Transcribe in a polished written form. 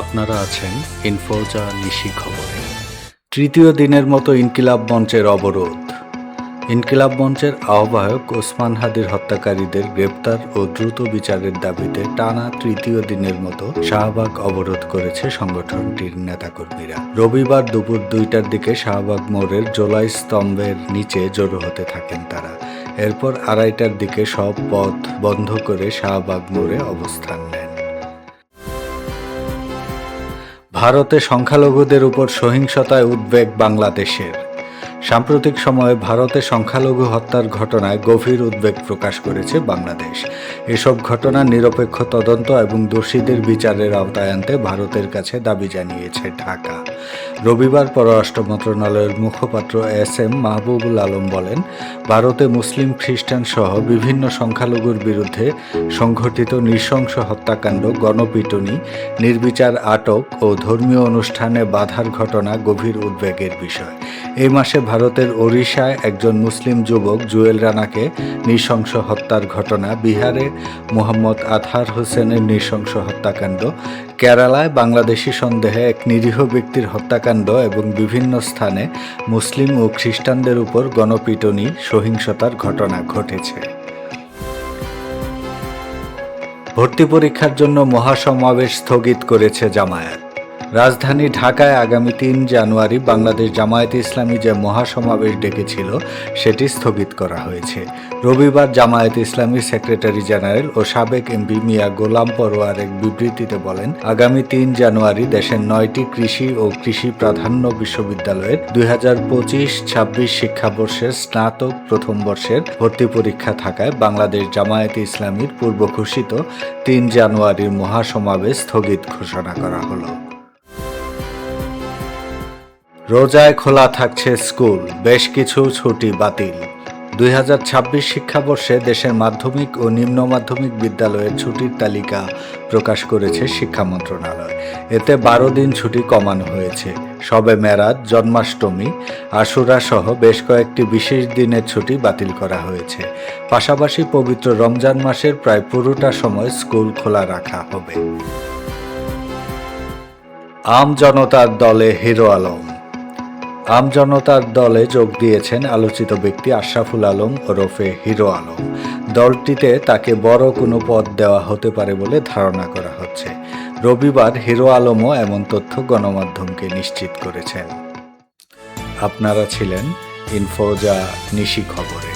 আপনারা আছেন ইনফোজা নিশি খবরে। তৃতীয় দিনের মতো ইনকিলাব মঞ্চের অবরোধ। ইনকিলাব মঞ্চের আহ্বায়ক ওসমান হাদির হত্যাকারীদের গ্রেপ্তার ও দ্রুত বিচারের দাবিতে টানা তৃতীয় দিনের মতো শাহবাগ অবরোধ করেছে সংগঠনটির নেতাকর্মীরা। রবিবার দুপুর 2টার দিকে শাহবাগ মোড়ের জোলাই স্তম্ভের নিচে জড়ো হতে থাকেন তারা। এরপর 2:30টার দিকে সব পথ বন্ধ করে শাহবাগ মোড়ে অবস্থান নেন। ভারতে সংখ্যালঘুদের উপর সহিংসতায় উদ্বেগ বাংলাদেশের। সাম্প্রতিক সময়ে ভারতে সংখ্যালঘু হত্যার ঘটনায় গভীর উদ্বেগ প্রকাশ করেছে বাংলাদেশ। এসব ঘটনার নিরপেক্ষ তদন্ত এবং দোষীদের বিচারের আওতায় আনতে ভারতের কাছে দাবি জানিয়েছে ঢাকা। রবিবার পররাষ্ট্র মন্ত্রণালয়ের মুখপাত্র এস.এম. মাহবুবুল আলম বলেন, ভারতে মুসলিম, খ্রিস্টান সহ বিভিন্ন সংখ্যালঘুর বিরুদ্ধে সংঘটিত নৃশংস হত্যাকাণ্ড, গণপিটুনি, নির্বিচার আটক ও ধর্মীয় অনুষ্ঠানে বাধার ঘটনা গভীর উদ্বেগের বিষয়। এই মাসে ভারতের ওড়িশায় একজন মুসলিম যুবক জুয়েল রানাকে নৃশংস হত্যার ঘটনা, বিহারে মোহাম্মদ আতহার হোসেনের নৃশংস হত্যাকাণ্ড, কেরালায় বাংলাদেশি সন্দেহে এক নিরীহ ব্যক্তির হত্যাকাণ্ড এবং বিভিন্ন স্থানে মুসলিম ও খ্রিস্টানদের উপর গণপিটুনি, সহিংসতার ঘটনা ঘটেছে। ভর্তি পরীক্ষার জন্য মহাসমাবেশ স্থগিত করেছে জামায়াত। রাজধানী ঢাকায় আগামী 3 জানুয়ারি বাংলাদেশ জামায়াতে ইসলামী যে মহাসমাবেশ ডেকেছিল সেটি স্থগিত করা হয়েছে। রবিবার জামায়াতে ইসলামীর সেক্রেটারি জেনারেল ও সাবেক এমপি মিয়া গোলাম পরোয়ার এক বিবৃতিতে বলেন, আগামী 3 জানুয়ারি দেশের 9টি কৃষি ও কৃষি প্রাধান্য বিশ্ববিদ্যালয়ের 2025-26 শিক্ষাবর্ষের স্নাতক প্রথম বর্ষের ভর্তি পরীক্ষা থাকায় বাংলাদেশ জামায়াতে ইসলামীর পূর্ব ঘোষিত 3 জানুয়ারির মহাসমাবেশ স্থগিত ঘোষণা করা হলো। রোজায় খোলা থাকছে স্কুল, বেশ কিছু ছুটি বাতিল। 2026 শিক্ষাবর্ষে দেশের মাধ্যমিক ও নিম্ন মাধ্যমিক বিদ্যালয়ের ছুটির তালিকা প্রকাশ করেছে শিক্ষা মন্ত্রণালয়। এতে 12 দিন ছুটি কমানো হয়েছে। শবে মেরাজ, জন্মাষ্টমী, আশুরা সহ বেশ কয়েকটি বিশেষ দিনের ছুটি বাতিল করা হয়েছে। পাশাপাশি পবিত্র রমজান মাসের প্রায় পুরোটা সময় স্কুল খোলা রাখা হবে। আম জনতার দলে হিরো আলম। আম জনতার দলে যোগ দিয়েছেন আলোচিত ব্যক্তি আশরাফুল আলম ওরফে হিরো আলম। দলটিতে তাকে বড় কোনো পদ দেওয়া হতে পারে বলে ধারণা করা হচ্ছে। রবিবার হিরো আলমও এমন তথ্য গণমাধ্যমকে নিশ্চিত করেছেন। আপনারা ছিলেন ইনফোজা নিশি খবরে।